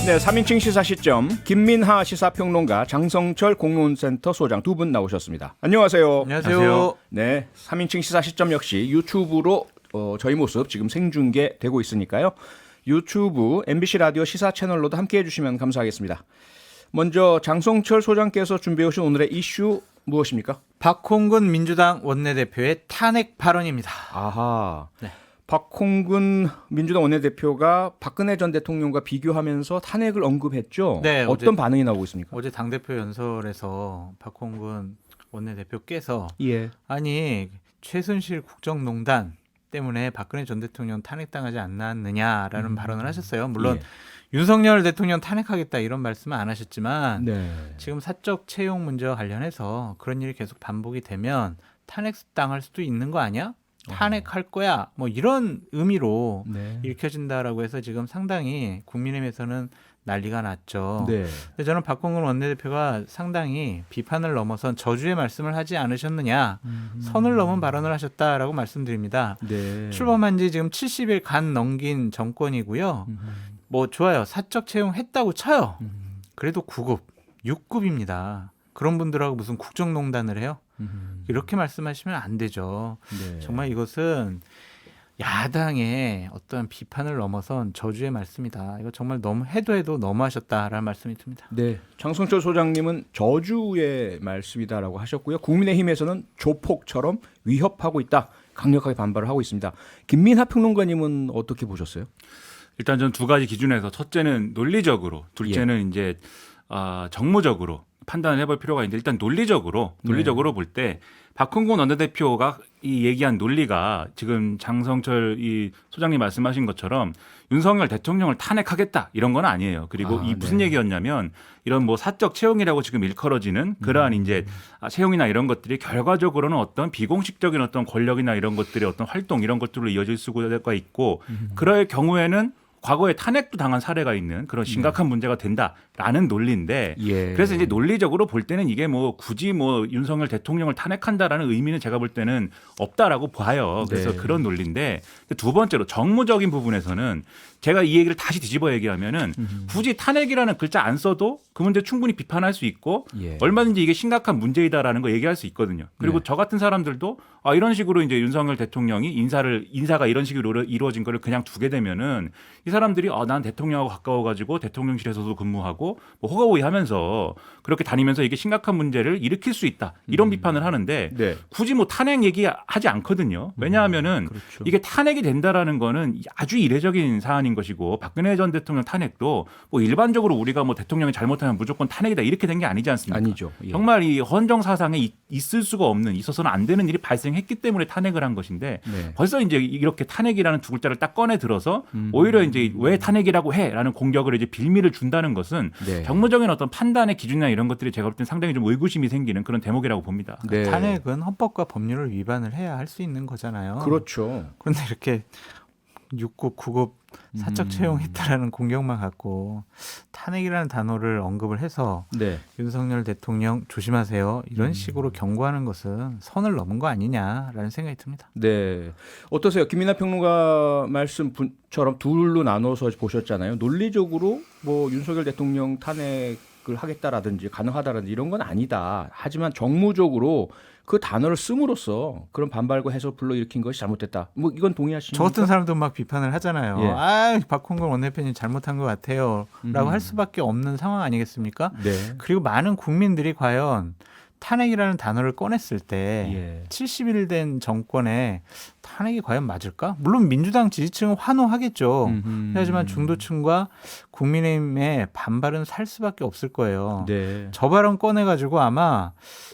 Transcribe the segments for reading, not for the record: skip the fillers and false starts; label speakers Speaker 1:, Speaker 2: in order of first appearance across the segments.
Speaker 1: 네, 3인칭 시사 시점 김민하 시사평론가 장성철 공론센터 소장 두 분 나오셨습니다. 안녕하세요.
Speaker 2: 안녕하세요.
Speaker 1: 네, 3인칭 시사 시점 역시 유튜브로 저희 모습 지금 생중계되고 있으니까요. 유튜브 MBC 라디오 시사 채널로도 함께해 주시면 감사하겠습니다. 먼저 장성철 소장께서 준비해 오신 오늘의 이슈 무엇입니까?
Speaker 2: 박홍근 민주당 원내대표의 탄핵 발언입니다.
Speaker 1: 아하.
Speaker 2: 네.
Speaker 1: 박홍근 민주당 원내대표가 박근혜 전 대통령과 비교하면서 탄핵을 언급했죠.
Speaker 2: 네,
Speaker 1: 어떤 반응이 나오고 있습니까?
Speaker 2: 어제 당대표 연설에서 박홍근 원내대표께서
Speaker 1: 예.
Speaker 2: 아니 최순실 국정농단 때문에 박근혜 전 대통령 탄핵당하지 않았느냐라는 발언을 하셨어요. 물론
Speaker 1: 예.
Speaker 2: 윤석열 대통령 탄핵하겠다 이런 말씀은 안 하셨지만
Speaker 1: 네.
Speaker 2: 지금 사적 채용 문제와 관련해서 그런 일이 계속 반복이 되면 탄핵당할 수도 있는 거 아니야? 탄핵할 거야. 뭐 이런 의미로
Speaker 1: 네.
Speaker 2: 읽혀진다라고 해서 지금 상당히 국민의힘에서는 난리가 났죠.
Speaker 1: 네.
Speaker 2: 근데 저는 박홍근 원내대표가 상당히 비판을 넘어선 저주의 말씀을 하지 않으셨느냐, 선을 넘은 발언을 하셨다라고 말씀드립니다.
Speaker 1: 네.
Speaker 2: 출범한 지 지금 70일 간 넘긴 정권이고요. 뭐 좋아요. 사적 채용했다고 쳐요. 그래도 9급, 6급입니다. 그런 분들하고 무슨 국정농단을 해요? 이렇게 말씀하시면 안 되죠.
Speaker 1: 네.
Speaker 2: 정말 이것은 야당의 어떤 비판을 넘어선 저주의 말씀이다. 이거 정말 너무 해도 너무하셨다라는 말씀이 듭니다.
Speaker 1: 네. 장성철 소장님은 저주의 말씀이다라고 하셨고요. 국민의힘에서는 조폭처럼 위협하고 있다. 강력하게 반발을 하고 있습니다. 김민하 평론가님은 어떻게 보셨어요?
Speaker 3: 일단 전 두 가지 기준에서 첫째는 논리적으로, 둘째는 이제 정무적으로 판단을 해볼 필요가 있는데 일단 논리적으로 볼 때 박홍근 원내대표가 이 얘기한 논리가 지금 장성철 이 소장님 말씀하신 것처럼 윤석열 대통령을 탄핵하겠다 이런 건 아니에요. 그리고 이 무슨 얘기였냐면 이런 뭐 사적 채용이라고 지금 일컬어지는 그러한 이제 채용이나 이런 것들이 결과적으로는 어떤 비공식적인 어떤 권력이나 이런 것들의 어떤 활동 이런 것들로 이어질 수가 있고 그럴 경우에는 과거에 탄핵도 당한 사례가 있는 그런 심각한 문제가 된다라는 논리인데
Speaker 1: 예.
Speaker 3: 그래서 이제 논리적으로 볼 때는 이게 뭐 굳이 뭐 윤석열 대통령을 탄핵한다라는 의미는 제가 볼 때는 없다라고 봐요. 그래서
Speaker 1: 네.
Speaker 3: 그런 논리인데 두 번째로 정무적인 부분에서는 제가 이 얘기를 다시 뒤집어 얘기하면은 굳이 탄핵이라는 글자 안 써도 그 문제 충분히 비판할 수 있고
Speaker 1: 예.
Speaker 3: 얼마든지 이게 심각한 문제이다라는 거 얘기할 수 있거든요. 그리고
Speaker 1: 네.
Speaker 3: 저 같은 사람들도 이런 식으로 이제 윤석열 대통령이 인사가 이런 식으로 이루어진 거를 그냥 두게 되면은 이 사람들이 난 대통령하고 가까워가지고 대통령실에서도 근무하고 뭐 호가호위하면서 그렇게 다니면서 이게 심각한 문제를 일으킬 수 있다 이런 비판을 하는데
Speaker 1: 네.
Speaker 3: 굳이 뭐 탄핵 얘기하지 않거든요. 왜냐하면은
Speaker 1: 그렇죠.
Speaker 3: 이게 탄핵이 된다라는 거는 아주 이례적인 사안인 것이고 박근혜 전 대통령 탄핵도 뭐 일반적으로 우리가 뭐 대통령이 잘못하면 무조건 탄핵이다 이렇게 된 게 아니지 않습니까?
Speaker 1: 아니죠. 예.
Speaker 3: 정말 이 헌정 사상에 있을 수가 없는 있어서는 안 되는 일이 발생했기 때문에 탄핵을 한 것인데
Speaker 1: 네.
Speaker 3: 벌써 이제 이렇게 탄핵이라는 두 글자를 딱 꺼내 들어서 오히려 이제 왜 탄핵이라고 해라는 공격을 이제 빌미를 준다는 것은
Speaker 1: 네.
Speaker 3: 정무적인 어떤 판단의 기준이나 이런 것들이 제가 볼 땐 상당히 좀 의구심이 생기는 그런 대목이라고 봅니다.
Speaker 1: 네.
Speaker 2: 탄핵은 헌법과 법률을 위반을 해야 할 수 있는 거잖아요.
Speaker 1: 그렇죠.
Speaker 2: 그런데 이렇게 6급, 9급 사적 채용했다라는 공격만 갖고 탄핵이라는 단어를 언급을 해서
Speaker 1: 네.
Speaker 2: 윤석열 대통령 조심하세요. 이런 식으로 경고하는 것은 선을 넘은 거 아니냐라는 생각이 듭니다.
Speaker 1: 네. 어떠세요? 김민하 평론가 말씀처럼 둘로 나눠서 보셨잖아요. 논리적으로 뭐 윤석열 대통령 탄핵을 하겠다라든지 가능하다라든지 이런 건 아니다. 하지만 정무적으로 그 단어를 씀으로써 그런 반발과 해석 불러일으킨 것이 잘못됐다. 뭐 이건 동의하시죠?
Speaker 2: 저 같은 사람도 막 비판을 하잖아요.
Speaker 1: 예.
Speaker 2: 박홍근 원내대표님 잘못한 것 같아요. 라고 할 수밖에 없는 상황 아니겠습니까?
Speaker 1: 네.
Speaker 2: 그리고 많은 국민들이 과연 탄핵이라는 단어를 꺼냈을 때
Speaker 1: 예.
Speaker 2: 70일 된 정권에 탄핵이 과연 맞을까? 물론 민주당 지지층은 환호하겠죠. 하지만 중도층과 국민의힘의 반발은 살 수밖에 없을 거예요.
Speaker 1: 네.
Speaker 2: 저 발언 꺼내가지고 아마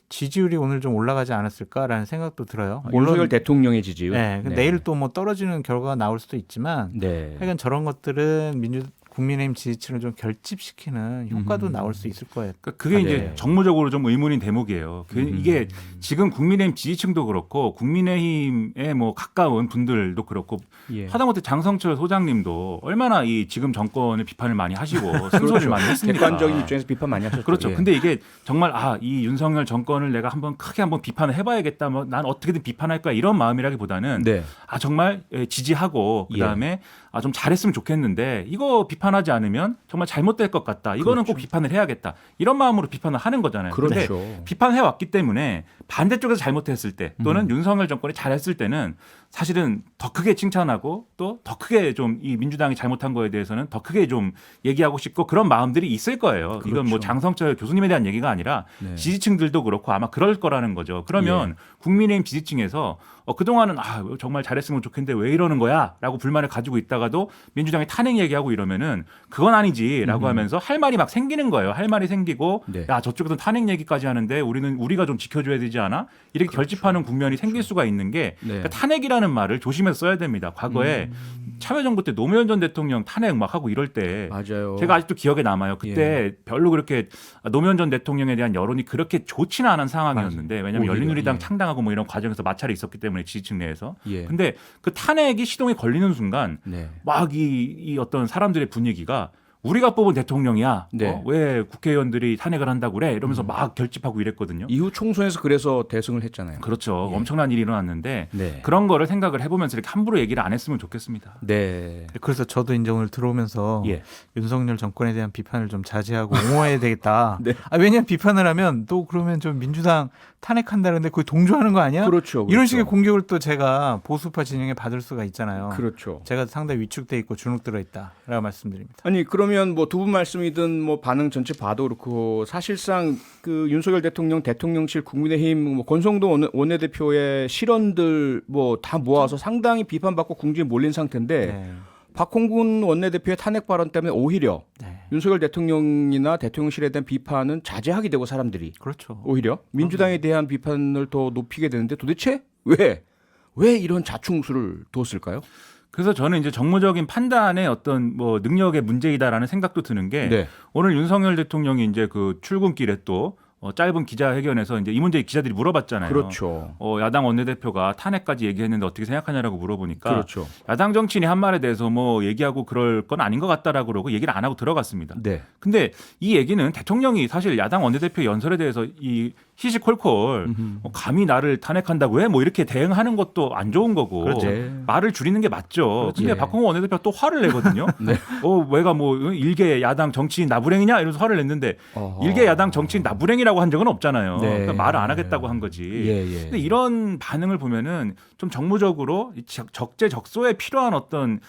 Speaker 2: 지지율이 오늘 좀 올라가지 않았을까라는 생각도 들어요.
Speaker 1: 윤석열 대통령의 지지율.
Speaker 2: 네, 내일 또 뭐 떨어지는 결과가 나올 수도 있지만
Speaker 1: 네.
Speaker 2: 하여간 저런 것들은 국민의힘 지지층을 좀 결집시키는 효과도 나올 수 있을 거예요.
Speaker 3: 그러니까 그게 이제
Speaker 1: 네.
Speaker 3: 정무적으로 좀 의문인 대목이에요. 이게 지금 국민의힘 지지층도 그렇고 국민의힘에 뭐 가까운 분들도 그렇고
Speaker 1: 예.
Speaker 3: 하다못해 장성철 소장님도 얼마나 이 지금 정권의 비판을 많이 하시고 승소를 많이 했습니까?
Speaker 1: 객관적인 입장에서 비판 많이 하셨죠.
Speaker 3: 그렇죠.
Speaker 1: 예.
Speaker 3: 근데 이게 정말 이 윤석열 정권을 내가 크게 한번 비판을 해봐야겠다. 뭐 난 어떻게든 비판할 거야 이런 마음이라기보다는
Speaker 1: 네.
Speaker 3: 정말 지지하고 그다음에 좀 잘했으면 좋겠는데 이거 비판 비판하지 않으면 정말 잘못될 것 같다. 이거는 꼭 비판을 해야겠다. 이런 마음으로 비판을 하는 거잖아요. 그런데
Speaker 1: 그렇죠.
Speaker 3: 비판해 왔기 때문에 반대쪽에서 잘못했을 때 또는 윤석열 정권이 잘했을 때는 사실은 더 크게 칭찬하고 또 더 크게 좀 이 민주당이 잘못한 거에 대해서는 더 크게 좀 얘기하고 싶고 그런 마음들이 있을 거예요. 이건 뭐
Speaker 1: 그렇죠.
Speaker 3: 장성철 교수님에 대한 얘기가 아니라
Speaker 1: 네.
Speaker 3: 지지층들도 그렇고 아마 그럴 거라는 거죠. 그러면 국민의힘 지지층에서 그동안은 정말 잘했으면 좋겠는데 왜 이러는 거야? 라고 불만을 가지고 있다가도 민주당이 탄핵 얘기하고 이러면은 그건 아니지라고 하면서 할 말이 막 생기는 거예요. 할 말이 생기고
Speaker 1: 네.
Speaker 3: 야 저쪽에서는 탄핵 얘기까지 하는데 우리가 좀 지켜줘야 되지 않아? 이렇게 결집하는 국면이 생길 수가 있는 게
Speaker 1: 네.
Speaker 3: 그러니까 탄핵이라는 말을 조심해서 써야 됩니다. 과거에 참여정부 때 노무현 전 대통령 탄핵 막 하고 이럴 때
Speaker 1: 맞아요.
Speaker 3: 제가 아직도 기억에 남아요. 그때 별로 그렇게 노무현 전 대통령에 대한 여론이 그렇게 좋지는 않은 상황이었는데 왜냐하면
Speaker 1: 오히려,
Speaker 3: 열린우리당 창당하고 뭐 이런 과정에서 마찰이 있었기 때문에 지지층 내에서.
Speaker 1: 예.
Speaker 3: 근데 그 탄핵이 시동에 걸리는 순간
Speaker 1: 네.
Speaker 3: 막 이 어떤 사람들의 분위기가 우리가 뽑은 대통령이야.
Speaker 1: 네.
Speaker 3: 왜 국회의원들이 탄핵을 한다고 그래? 이러면서 막 결집하고 이랬거든요.
Speaker 1: 이후 총선에서 그래서 대승을 했잖아요.
Speaker 3: 그렇죠. 엄청난 일이 일어났는데
Speaker 1: 네.
Speaker 3: 그런 거를 생각을 해보면서 이렇게 함부로 얘기를 안 했으면 좋겠습니다.
Speaker 1: 네.
Speaker 2: 그래서 저도 이제 오늘 들어오면서
Speaker 1: 예.
Speaker 2: 윤석열 정권에 대한 비판을 좀 자제하고 옹호해야 되겠다.
Speaker 1: 네.
Speaker 2: 왜냐하면 비판을 하면 또 그러면 좀 민주당 탄핵한다는데 그거 동조하는 거 아니야?
Speaker 1: 그렇죠.
Speaker 2: 이런
Speaker 1: 그렇죠.
Speaker 2: 식의 공격을 또 제가 보수파 진영에 받을 수가 있잖아요.
Speaker 1: 그렇죠.
Speaker 2: 제가 상당히 위축돼 있고 주눅 들어 있다라고 말씀드립니다.
Speaker 1: 아니 그러면 뭐 두 분 말씀이든 뭐 반응 전체 봐도 그렇고 사실상 그 윤석열 대통령실 국민의힘 뭐 권성동 원내대표의 실언들 뭐 다 모아서 상당히 비판받고 궁지에 몰린 상태인데
Speaker 2: 네.
Speaker 1: 박홍근 원내대표의 탄핵 발언 때문에 오히려
Speaker 2: 네.
Speaker 1: 윤석열 대통령이나 대통령실에 대한 비판은 자제하게 되고 사람들이
Speaker 2: 그렇죠.
Speaker 1: 오히려 민주당에 대한 비판을 더 높이게 되는데 도대체 왜 이런 자충수를 뒀을까요?
Speaker 3: 그래서 저는 이제 정무적인 판단의 어떤 뭐 능력의 문제이다라는 생각도 드는 게
Speaker 1: 네.
Speaker 3: 오늘 윤석열 대통령이 이제 그 출근길에 또 짧은 기자회견에서 이제 이 문제 기자들이 물어봤잖아요.
Speaker 1: 그렇죠.
Speaker 3: 야당 원내대표가 탄핵까지 얘기했는데 어떻게 생각하냐라고 물어보니까
Speaker 1: 그렇죠.
Speaker 3: 야당 정치인이 한 말에 대해서 뭐 얘기하고 그럴 건 아닌 것 같다라고 그러고 얘기를 안 하고 들어갔습니다.
Speaker 1: 네.
Speaker 3: 근데 이 얘기는 대통령이 사실 야당 원내대표 연설에 대해서 이 시시콜콜 감히 나를 탄핵한다고 왜 뭐 이렇게 대응하는 것도 안 좋은 거고
Speaker 1: 그렇죠.
Speaker 3: 말을 줄이는 게 맞죠. 근데
Speaker 1: 예.
Speaker 3: 박홍근 원내대표가 또 화를 내거든요.
Speaker 1: 네.
Speaker 3: 왜가 뭐 일개 야당 정치인 나부랭이냐 이러면서 화를 냈는데
Speaker 1: 어허.
Speaker 3: 일개 야당 정치인 나부랭이라고 한 적은 없잖아요.
Speaker 1: 네.
Speaker 3: 그러니까 말을 안 하겠다고 한 거지.
Speaker 1: 예.
Speaker 3: 근데 이런 반응을 보면은 좀 정무적으로 적재적소에 필요한 어떤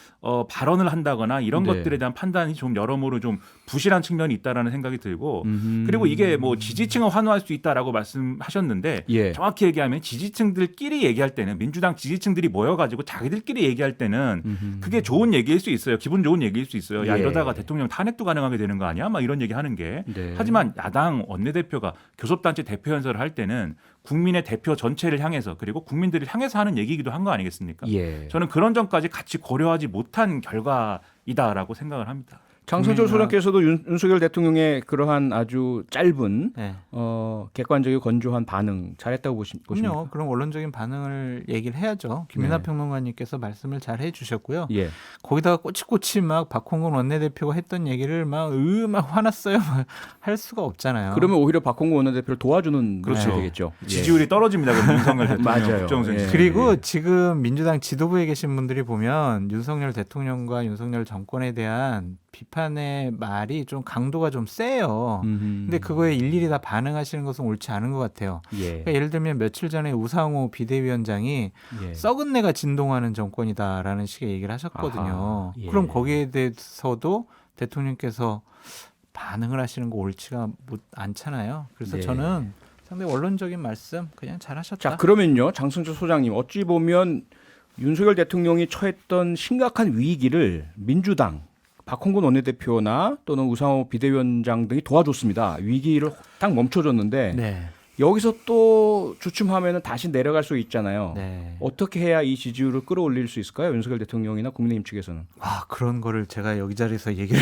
Speaker 3: 발언을 한다거나 이런
Speaker 1: 네.
Speaker 3: 것들에 대한 판단이 좀 여러모로 좀 부실한 측면이 있다라는 생각이 들고 그리고 이게 뭐 지지층을 환호할 수 있다라고 말씀하셨는데
Speaker 1: 예.
Speaker 3: 정확히 얘기하면 지지층들끼리 얘기할 때는 민주당 지지층들이 모여가지고 자기들끼리 얘기할 때는 그게 좋은 얘기일 수 있어요. 기분 좋은 얘기일 수 있어요. 야
Speaker 1: 예.
Speaker 3: 이러다가 대통령 탄핵도 가능하게 되는 거 아니야? 막 이런 얘기 하는 게.
Speaker 1: 네.
Speaker 3: 하지만 야당 원내대표가 교섭단체 대표 연설을 할 때는 국민의 대표 전체를 향해서 그리고 국민들을 향해서 하는 얘기이기도 한 거 아니겠습니까?
Speaker 1: 예.
Speaker 3: 저는 그런 점까지 같이 고려하지 못한 결과이다라고 생각을 합니다.
Speaker 1: 장성철 소장께서도 윤석열 대통령의 그러한 아주 짧은
Speaker 2: 네.
Speaker 1: 객관적이고 건조한 반응 잘했다고 보십니까?
Speaker 2: 그럼요. 그런 원론적인 반응을 얘기를 해야죠. 김민하
Speaker 1: 네.
Speaker 2: 평론가님께서 말씀을 잘 해주셨고요.
Speaker 1: 예.
Speaker 2: 거기다가 꼬치꼬치 막 박홍근 원내대표가 했던 얘기를 막 화났어요. 막 할 수가 없잖아요.
Speaker 1: 그러면 오히려 박홍근 원내대표를 도와주는
Speaker 3: 그렇죠.
Speaker 1: 것이 되겠죠. 예.
Speaker 3: 지지율이 떨어집니다. 그럼 윤석열 대통령
Speaker 1: 맞아요.
Speaker 3: 국정선거.
Speaker 1: 예.
Speaker 2: 그리고 지금 민주당 지도부에 계신 분들이 보면 윤석열 대통령과 윤석열 정권에 대한 비판의 말이 좀 강도가 좀 세요. 근데 그거에 일일이 다 반응하시는 것은 옳지 않은 것 같아요.
Speaker 1: 예.
Speaker 2: 그러니까 예를 들면 며칠 전에 우상호 비대위원장이
Speaker 1: 예.
Speaker 2: 썩은 내가 진동하는 정권이다라는 식의 얘기를 하셨거든요.
Speaker 1: 아하, 예.
Speaker 2: 그럼 거기에 대해서도 대통령께서 반응을 하시는 거 옳지가 않잖아요. 그래서
Speaker 1: 예.
Speaker 2: 저는 상당히 원론적인 말씀 그냥 잘하셨다.
Speaker 1: 자 그러면요, 장성철 소장님 어찌 보면 윤석열 대통령이 처했던 심각한 위기를 민주당 박홍근 원내대표나 또는 우상호 비대위원장 등이 도와줬습니다. 위기를 딱 멈춰줬는데
Speaker 2: 네.
Speaker 1: 여기서 또 주춤하면 다시 내려갈 수 있잖아요.
Speaker 2: 네.
Speaker 1: 어떻게 해야 이 지지율을 끌어올릴 수 있을까요? 윤석열 대통령이나 국민의힘 측에서는.
Speaker 2: 그런 거를 제가 여기 자리에서 얘기를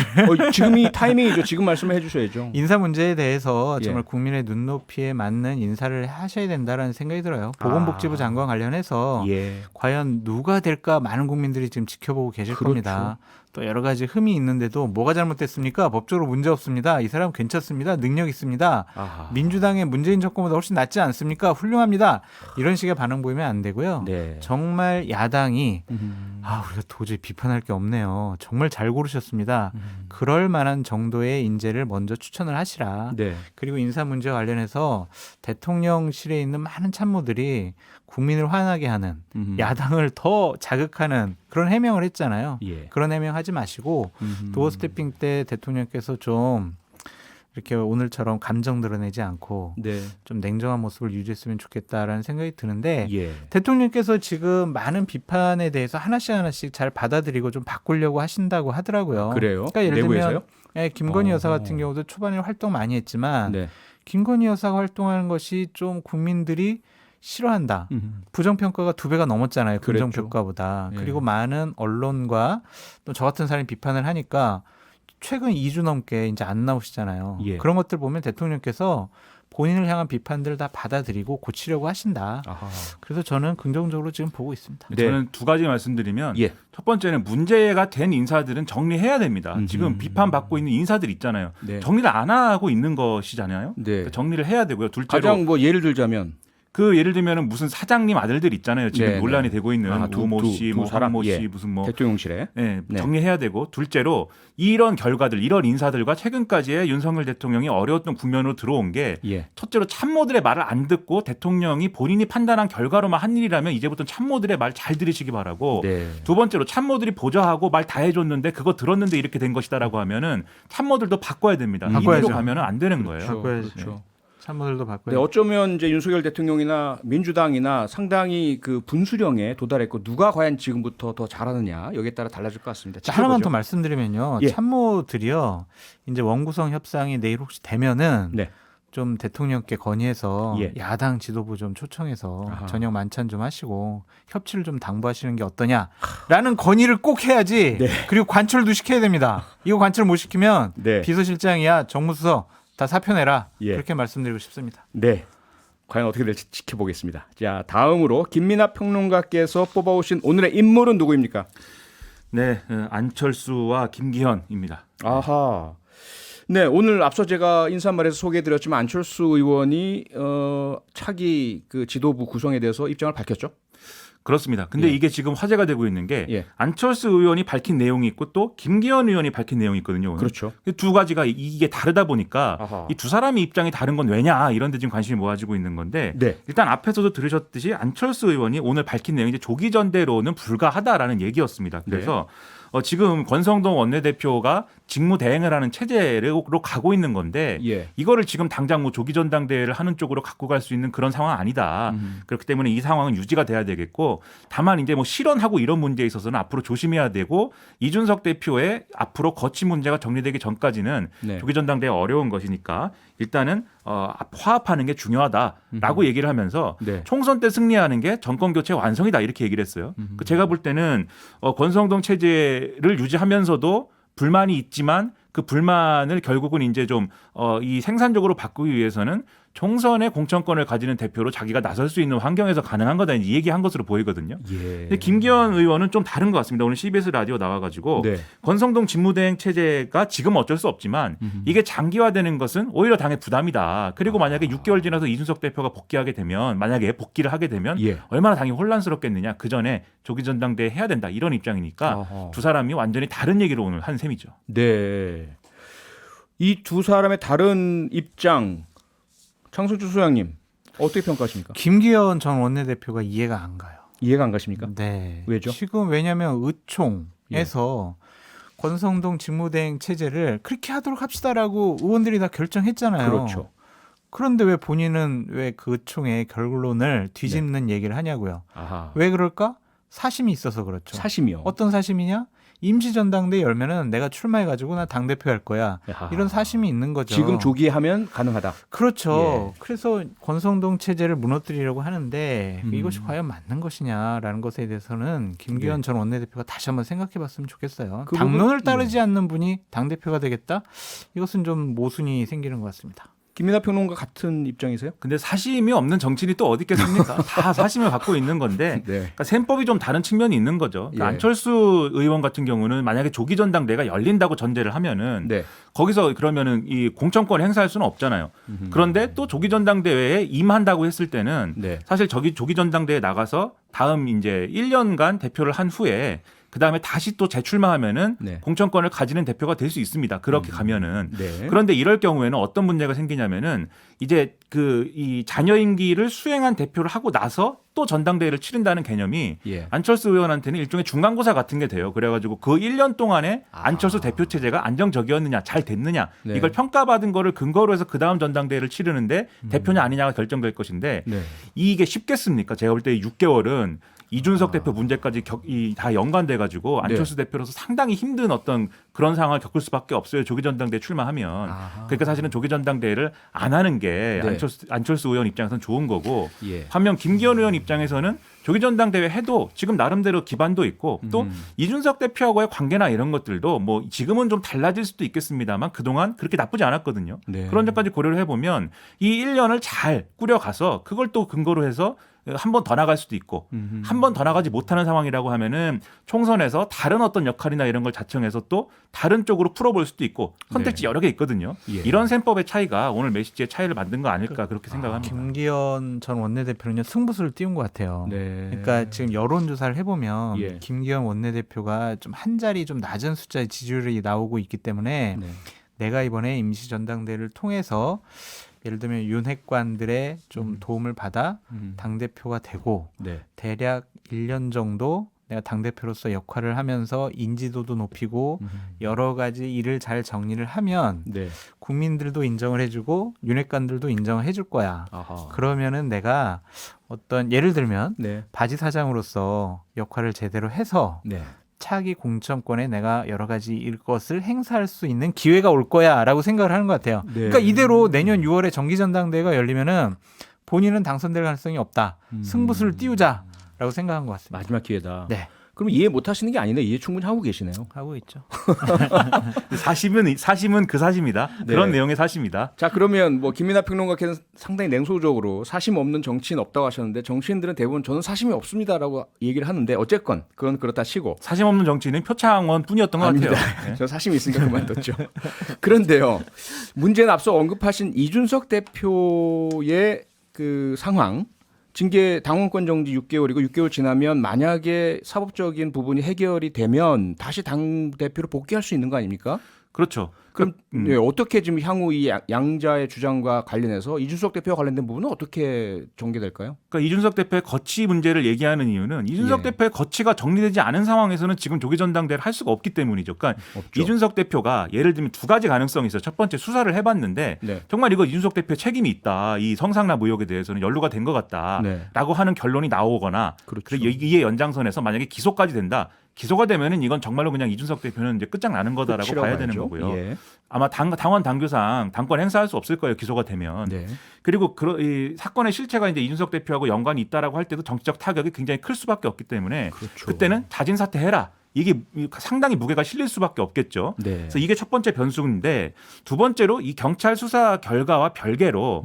Speaker 1: 지금이 타이밍이죠. 지금 말씀을 해주셔야죠.
Speaker 2: 인사 문제에 대해서
Speaker 1: 예.
Speaker 2: 정말 국민의 눈높이에 맞는 인사를 하셔야 된다라는 생각이 들어요. 보건복지부 장관 관련해서
Speaker 1: 예.
Speaker 2: 과연 누가 될까 많은 국민들이 지금 지켜보고 계실
Speaker 1: 그렇죠.
Speaker 2: 겁니다. 또 여러 가지 흠이 있는데도 뭐가 잘못됐습니까? 법적으로 문제 없습니다. 이 사람 괜찮습니다. 능력 있습니다.
Speaker 1: 아하.
Speaker 2: 민주당의 문재인 정권보다 훨씬 낫지 않습니까? 훌륭합니다. 이런 식의 반응 보이면 안 되고요.
Speaker 1: 네.
Speaker 2: 정말 야당이 우리가 도저히 비판할 게 없네요. 정말 잘 고르셨습니다. 그럴 만한 정도의 인재를 먼저 추천을 하시라.
Speaker 1: 네.
Speaker 2: 그리고 인사 문제와 관련해서 대통령실에 있는 많은 참모들이 국민을 화나게 하는 야당을 더 자극하는 그런 해명을 했잖아요.
Speaker 1: 예.
Speaker 2: 그런 해명하지 마시고 도어 스태핑 때 대통령께서 좀 이렇게 오늘처럼 감정 드러내지 않고
Speaker 1: 네.
Speaker 2: 좀 냉정한 모습을 유지했으면 좋겠다라는 생각이 드는데
Speaker 1: 예.
Speaker 2: 대통령께서 지금 많은 비판에 대해서 하나씩 잘 받아들이고 좀 바꾸려고 하신다고 하더라고요.
Speaker 1: 그래요?
Speaker 2: 그러니까 예를
Speaker 1: 내부에서요?
Speaker 2: 들면 김건희 여사 같은 경우도 초반에 활동 많이 했지만
Speaker 1: 네.
Speaker 2: 김건희 여사가 활동하는 것이 좀 국민들이 싫어한다. 부정평가가 2배가 넘었잖아요.
Speaker 1: 그랬죠.
Speaker 2: 긍정평가보다.
Speaker 1: 예.
Speaker 2: 그리고 많은 언론과 또 저 같은 사람이 비판을 하니까 최근 2주 넘게 이제 안 나오시잖아요.
Speaker 1: 예.
Speaker 2: 그런 것들 보면 대통령께서 본인을 향한 비판들을 다 받아들이고 고치려고 하신다.
Speaker 1: 아하.
Speaker 2: 그래서 저는 긍정적으로 지금 보고 있습니다.
Speaker 1: 네.
Speaker 3: 저는 두 가지 말씀드리면
Speaker 1: 예.
Speaker 3: 첫 번째는 문제가 된 인사들은 정리해야 됩니다. 지금 비판받고 있는 인사들 있잖아요.
Speaker 1: 네.
Speaker 3: 정리를 안 하고 있는 것이잖아요.
Speaker 1: 네.
Speaker 3: 그러니까 정리를 해야 되고요. 둘째로
Speaker 1: 가장 뭐 예를 들자면
Speaker 3: 그 예를 들면은 무슨 사장님 아들들 있잖아요. 지금
Speaker 1: 네,
Speaker 3: 논란이
Speaker 1: 네.
Speaker 3: 되고 있는 우모 씨,
Speaker 1: 두
Speaker 3: 뭐
Speaker 1: 사람,
Speaker 3: 황모 씨,
Speaker 1: 예.
Speaker 3: 무슨 뭐
Speaker 1: 대통령실에
Speaker 3: 네,
Speaker 1: 네.
Speaker 3: 정리해야 되고 둘째로 이런 결과들, 이런 인사들과 최근까지의 윤석열 대통령이 어려웠던 국면으로 들어온 게
Speaker 1: 예.
Speaker 3: 첫째로 참모들의 말을 안 듣고 대통령이 본인이 판단한 결과로만 한 일이라면 이제부터 참모들의 말 잘 들으시기 바라고
Speaker 1: 네.
Speaker 3: 두 번째로 참모들이 보좌하고 말 다 해줬는데 그거 들었는데 이렇게 된 것이다라고 하면은 참모들도 바꿔야 됩니다.
Speaker 2: 바꿔야죠.
Speaker 3: 이대로 가면은 안 되는 거예요.
Speaker 2: 바꿔야죠.
Speaker 1: 그렇죠.
Speaker 2: 참모들도 바꿔야
Speaker 1: 네, 어쩌면 이제 윤석열 대통령이나 민주당이나 상당히 그 분수령에 도달했고 누가 과연 지금부터 더 잘하느냐 여기에 따라 달라질 것 같습니다.
Speaker 2: 자, 하나만
Speaker 1: 지켜보죠.
Speaker 2: 더 말씀드리면요.
Speaker 1: 예.
Speaker 2: 참모들이요. 이제 원구성 협상이 내일 혹시 되면은
Speaker 1: 네.
Speaker 2: 좀 대통령께 건의해서
Speaker 1: 예.
Speaker 2: 야당 지도부 좀 초청해서
Speaker 1: 아하.
Speaker 2: 저녁 만찬 좀 하시고 협치를 좀 당부하시는 게 어떠냐라는 건의를 꼭 해야지.
Speaker 1: 네.
Speaker 2: 그리고 관철도 시켜야 됩니다. 이거 관철 못 시키면
Speaker 1: 네.
Speaker 2: 비서실장이야 정무수석 다 사표 내라.
Speaker 1: 예.
Speaker 2: 그렇게 말씀드리고 싶습니다.
Speaker 1: 네. 과연 어떻게 될지 지켜보겠습니다. 자, 다음으로 김민하 평론가께서 뽑아오신 오늘의 인물은 누구입니까?
Speaker 3: 네, 안철수와 김기현입니다.
Speaker 1: 아하. 네, 오늘 앞서 제가 인사말에서 소개해드렸지만 안철수 의원이 차기 그 지도부 구성에 대해서 입장을 밝혔죠.
Speaker 3: 그렇습니다. 근데
Speaker 1: 예.
Speaker 3: 이게 지금 화제가 되고 있는 게
Speaker 1: 예.
Speaker 3: 안철수 의원이 밝힌 내용이 있고 또 김기현 의원이 밝힌 내용이 있거든요. 오늘.
Speaker 1: 그렇죠.
Speaker 3: 두 가지가 이게 다르다 보니까
Speaker 1: 아하.
Speaker 3: 이 두 사람의 입장이 다른 건 왜냐 이런 데 지금 관심이 모아지고 있는 건데
Speaker 1: 네.
Speaker 3: 일단 앞에서도 들으셨듯이 안철수 의원이 오늘 밝힌 내용이 이제 조기 전대로는 불가하다라는 얘기였습니다. 그래서 지금 권성동 원내대표가 직무대행을 하는 체제로 가고 있는 건데
Speaker 1: 예.
Speaker 3: 이거를 지금 당장 뭐 조기 전당대회를 하는 쪽으로 갖고 갈 수 있는 그런 상황 아니다. 그렇기 때문에 이 상황은 유지가 돼야 되겠고 다만 이제 뭐 실언하고 이런 문제에 있어서는 앞으로 조심해야 되고 이준석 대표의 앞으로 거취 문제가 정리되기 전까지는
Speaker 1: 네.
Speaker 3: 조기 전당대회 어려운 것이니까 일단은 화합하는 게 중요하다라고 얘기를 하면서
Speaker 1: 네.
Speaker 3: 총선 때 승리하는 게 정권 교체 완성이다 이렇게 얘기를 했어요. 제가 볼 때는 권성동 체제를 유지하면서도 불만이 있지만 그 불만을 결국은 이제 좀 이 생산적으로 바꾸기 위해서는 총선의 공천권을 가지는 대표로 자기가 나설 수 있는 환경에서 가능한 거다 이 얘기한 것으로 보이거든요.
Speaker 1: 예.
Speaker 3: 근데 김기현 의원은 좀 다른 것 같습니다. 오늘 CBS 라디오 나와가지고
Speaker 1: 네.
Speaker 3: 권성동 직무대행 체제가 지금 어쩔 수 없지만 이게 장기화되는 것은 오히려 당의 부담이다. 그리고 만약에 6개월 지나서 이준석 대표가 복귀하게 되면 만약에 복귀를 하게 되면
Speaker 1: 예.
Speaker 3: 얼마나 당이 혼란스럽겠느냐. 그 전에 조기 전당대회 해야 된다. 이런 입장이니까
Speaker 1: 아하.
Speaker 3: 두 사람이 완전히 다른 얘기를 오늘 한 셈이죠.
Speaker 1: 네. 이 두 사람의 다른 입장, 장성주 소장님 어떻게 평가하십니까?
Speaker 2: 김기현 전 원내대표가 이해가 안 가요.
Speaker 1: 이해가 안 가십니까?
Speaker 2: 네.
Speaker 1: 왜죠?
Speaker 2: 지금 왜냐하면 의총에서 권성동 직무대행 체제를 그렇게 하도록 합시다라고 의원들이 다 결정했잖아요.
Speaker 1: 그렇죠.
Speaker 2: 그런데 왜 본인은 왜 그 의총의 결론을 뒤집는 얘기를 하냐고요.
Speaker 1: 아하.
Speaker 2: 왜 그럴까? 사심이 있어서 그렇죠.
Speaker 1: 사심이요.
Speaker 2: 어떤 사심이냐? 임시전당대회 열면은 내가 출마해가지고 나 당대표 할 거야.
Speaker 1: 아하.
Speaker 2: 이런 사심이 있는 거죠.
Speaker 1: 지금 조기하면 가능하다.
Speaker 2: 그렇죠.
Speaker 1: 예.
Speaker 2: 그래서 권성동 체제를 무너뜨리려고 하는데 이것이
Speaker 1: 음.
Speaker 2: 과연 맞는 것이냐라는 것에 대해서는 김기현
Speaker 1: 예.
Speaker 2: 전 원내대표가 다시 한번 생각해봤으면 좋겠어요.
Speaker 1: 그
Speaker 2: 당론을
Speaker 1: 부분-
Speaker 2: 따르지 않는 분이 당대표가 되겠다? 이것은 좀 모순이 생기는 것 같습니다.
Speaker 1: 김민하 평론가 같은 입장이세요?
Speaker 3: 근데 사심이 없는 정치인이 또 어디 있겠습니까? 다 사심을 갖고 있는 건데
Speaker 1: 네.
Speaker 3: 그러니까 셈법이 좀 다른 측면이 있는 거죠. 그러니까
Speaker 1: 예.
Speaker 3: 안철수 의원 같은 경우는 만약에 조기 전당대회가 열린다고 전제를 하면은
Speaker 1: 네.
Speaker 3: 거기서 그러면은 이 공천권을 행사할 수는 없잖아요. 그런데 또 조기 전당대회에 임한다고 했을 때는
Speaker 1: 네.
Speaker 3: 사실 조기 전당대회에 나가서 다음 이제 1년간 대표를 한 후에 그 다음에 다시 또 재출마하면은
Speaker 1: 네.
Speaker 3: 공천권을 가지는 대표가 될 수 있습니다. 그렇게 가면은.
Speaker 1: 네.
Speaker 3: 그런데 이럴 경우에는 어떤 문제가 생기냐면은 이제 이 자녀 임기를 수행한 대표를 하고 나서 또 전당대회를 치른다는 개념이
Speaker 1: 예.
Speaker 3: 안철수 의원한테는 일종의 중간고사 같은 게 돼요. 그래가지고 그 1년 동안에 안철수 대표 체제가 안정적이었느냐, 잘 됐느냐
Speaker 1: 네.
Speaker 3: 이걸 평가받은 거를 근거로 해서 그 다음 전당대회를 치르는데 대표냐 아니냐가 결정될 것인데
Speaker 1: 네.
Speaker 3: 이게 쉽겠습니까? 제가 볼 때 6개월은 이준석 대표 문제까지 다 연관돼가지고 안철수 대표로서 상당히 힘든 어떤 그런 상황을 겪을 수밖에 없어요. 조기 전당대회 출마하면. 그러니까 사실은 조기 전당대회를 안 하는 게
Speaker 1: 네.
Speaker 3: 안철수 의원 입장에서는 좋은 거고
Speaker 1: 예.
Speaker 3: 반면 김기현 의원 입장에서는 조기 전당대회 해도 지금 나름대로 기반도 있고 또 이준석 대표하고의 관계나 이런 것들도 뭐 지금은 좀 달라질 수도 있겠습니다만 그동안 그렇게 나쁘지 않았거든요.
Speaker 1: 네.
Speaker 3: 그런 점까지 고려를 해보면 이 1년을 잘 꾸려가서 그걸 또 근거로 해서 한 번 더 나갈 수도 있고 한 번 더 나가지 못하는 상황이라고 하면은 총선에서 다른 어떤 역할이나 이런 걸 자청해서 또 다른 쪽으로 풀어볼 수도 있고 선택지 여러 개 있거든요.
Speaker 1: 예.
Speaker 3: 이런 셈법의 차이가 오늘 메시지의 차이를 만든 거 아닐까 그렇게 생각합니다.
Speaker 2: 김기현 전 원내대표는요 승부수를 띄운 것 같아요.
Speaker 1: 네.
Speaker 2: 그러니까 지금 여론조사를 해보면
Speaker 1: 예.
Speaker 2: 김기현 원내대표가 좀 한 자리 좀 낮은 숫자의 지지율이 나오고 있기 때문에
Speaker 1: 네.
Speaker 2: 내가 이번에 임시전당대회를 통해서 예를 들면 윤핵관들의 좀 도움을 받아 당대표가 되고
Speaker 1: 네.
Speaker 2: 대략 1년 정도 내가 당대표로서 역할을 하면서 인지도도 높이고 여러 가지 일을 잘 정리를 하면
Speaker 1: 네.
Speaker 2: 국민들도 인정을 해주고 윤핵관들도 인정을 해줄 거야.
Speaker 1: 아하.
Speaker 2: 그러면은 내가 어떤 예를 들면
Speaker 1: 네.
Speaker 2: 바지 사장으로서 역할을 제대로 해서
Speaker 1: 네.
Speaker 2: 차기 공천권에 내가 여러 가지 것을 행사할 수 있는 기회가 올 거야라고 생각을 하는 것 같아요.
Speaker 1: 네.
Speaker 2: 그러니까 이대로 내년 6월에 정기전당대회가 열리면은 본인은 당선될 가능성이 없다. 승부수를 띄우자라고 생각한 것 같습니다.
Speaker 1: 마지막 기회다.
Speaker 2: 네,
Speaker 1: 그럼 이해 못 하시는 게 아니네. 이해 충분히 하고 계시네요.
Speaker 2: 하고 있죠.
Speaker 3: 사심은 그 사심이다.
Speaker 1: 네.
Speaker 3: 그런 내용의 사심이다.
Speaker 1: 자, 그러면 뭐 김민하 평론가께는 상당히 냉소적으로 사심 없는 정치인 없다고 하셨는데 정치인들은 대부분 저는 사심이 없습니다라고 얘기를 하는데 어쨌건 그건 그렇다 치고
Speaker 3: 사심 없는 정치인은 표창원뿐이었던 것
Speaker 1: 아닙니다.
Speaker 3: 같아요. 네.
Speaker 1: 저 사심이 있으니까 그만뒀죠. 그런데요. 문제는 앞서 언급하신 이준석 대표의 그 상황 징계 당원권 정지 6개월이고 6개월 지나면 만약에 사법적인 부분이 해결이 되면 다시 당 대표로 복귀할 수 있는 거 아닙니까?
Speaker 3: 그렇죠.
Speaker 1: 그럼 네, 어떻게 지금 향후 이 양자의 주장과 관련해서 이준석 대표와 관련된 부분은 어떻게 전개될까요?
Speaker 3: 그러니까 이준석 대표의 거치 문제를 얘기하는 이유는 이준석
Speaker 1: 예.
Speaker 3: 대표의 거치가 정리되지 않은 상황에서는 지금 조기 전당대회를 할 수가 없기 때문이죠. 그러니까
Speaker 1: 없죠.
Speaker 3: 이준석 대표가 예를 들면 두 가지 가능성이 있어요. 첫 번째 수사를 해봤는데
Speaker 1: 네.
Speaker 3: 정말 이거 이준석 대표의 책임이 있다. 이 성상납 의혹에 대해서는 연루가 된 것 같다라고
Speaker 1: 네.
Speaker 3: 하는 결론이 나오거나
Speaker 1: 그렇죠.
Speaker 3: 그리고 이에 연장선에서 만약에 기소까지 된다. 기소가 되면은 이건 정말로 그냥 이준석 대표는 이제 끝장나는 거다라고
Speaker 1: 끝이라고
Speaker 3: 봐야 되는
Speaker 1: 봐야죠.
Speaker 3: 거고요.
Speaker 1: 예.
Speaker 3: 아마 당원 당규상 당권 행사할 수 없을 거예요. 기소가 되면.
Speaker 1: 네.
Speaker 3: 그리고 이 사건의 실체가 이제 이준석 대표하고 연관이 있다라고 할 때도 정치적 타격이 굉장히 클 수밖에 없기 때문에
Speaker 1: 그렇죠.
Speaker 3: 그때는 자진 사퇴해라. 이게 상당히 무게가 실릴 수밖에 없겠죠.
Speaker 1: 네.
Speaker 3: 그래서 이게 첫 번째 변수인데 두 번째로 이 경찰 수사 결과와 별개로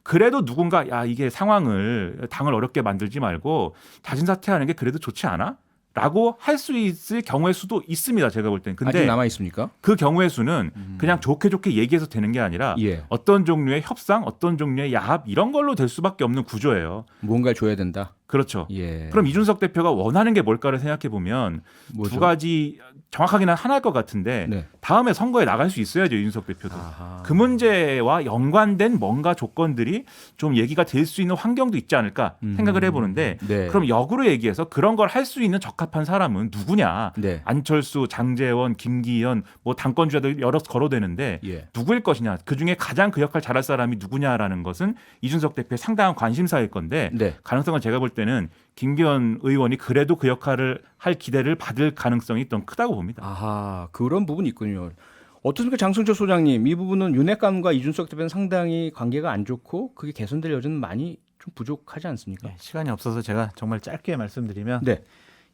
Speaker 3: 그래도 누군가 야 이게 상황을 당을 어렵게 만들지 말고 자진 사퇴하는 게 그래도 좋지 않아? 라고 할 수 있을 경우의 수도 있습니다. 제가 볼 때는.
Speaker 1: 아직
Speaker 3: 근데
Speaker 1: 남아 있습니까?
Speaker 3: 그 경우의 수는 그냥 좋게 얘기해서 되는 게 아니라
Speaker 1: 예.
Speaker 3: 어떤 종류의 협상, 어떤 종류의 야합 이런 걸로 될 수밖에 없는 구조예요.
Speaker 1: 뭔가를 줘야 된다.
Speaker 3: 그렇죠.
Speaker 1: 예.
Speaker 3: 그럼 이준석 대표가 원하는 게 뭘까를 생각해 보면
Speaker 1: 뭐죠?
Speaker 3: 두 가지 정확하게는 하나일 것 같은데
Speaker 1: 네.
Speaker 3: 다음에 선거에 나갈 수 있어야죠. 이준석 대표도.
Speaker 1: 아하.
Speaker 3: 그 문제와 연관된 뭔가 조건들이 좀 얘기가 될 수 있는 환경도 있지 않을까 생각을 해보는데
Speaker 1: 네.
Speaker 3: 그럼 역으로 얘기해서 그런 걸 할 수 있는 적합한 사람은 누구냐?
Speaker 1: 네.
Speaker 3: 안철수, 장제원, 김기현 뭐 당권주자들 여러 거론되는데
Speaker 1: 예.
Speaker 3: 누구일 것이냐? 그 중에 가장 그 역할 잘할 사람이 누구냐라는 것은 이준석 대표의 상당한 관심사일 건데
Speaker 1: 네.
Speaker 3: 가능성은 제가 볼 때는 김기현 의원이 그래도 그 역할을 할 기대를 받을 가능성이 좀 크다고 봅니다.
Speaker 1: 아하, 그런 부분이 있군요. 어떻습니까, 장승철 소장님? 이 부분은 윤핵관과 이준석 대표는 상당히 관계가 안 좋고 그게 개선될 여지는 많이 좀 부족하지 않습니까?
Speaker 2: 네, 시간이 없어서 제가 정말 짧게 말씀드리면
Speaker 1: 네.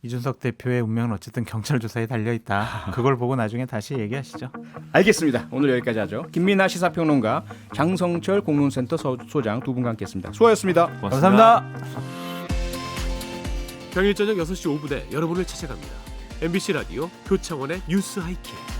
Speaker 2: 이준석 대표의 운명은 어쨌든 경찰 조사에 달려 있다. 그걸 보고 나중에 다시 얘기하시죠.
Speaker 1: 알겠습니다. 오늘 여기까지 하죠. 김민아 시사평론가, 장성철 공론센터 소장 두 분과 함께했습니다. 수고하셨습니다.
Speaker 2: 감사합니다.
Speaker 4: 평일 저녁 6시 5분에 여러분을 찾아갑니다. MBC 라디오 표창원의 뉴스 하이킥.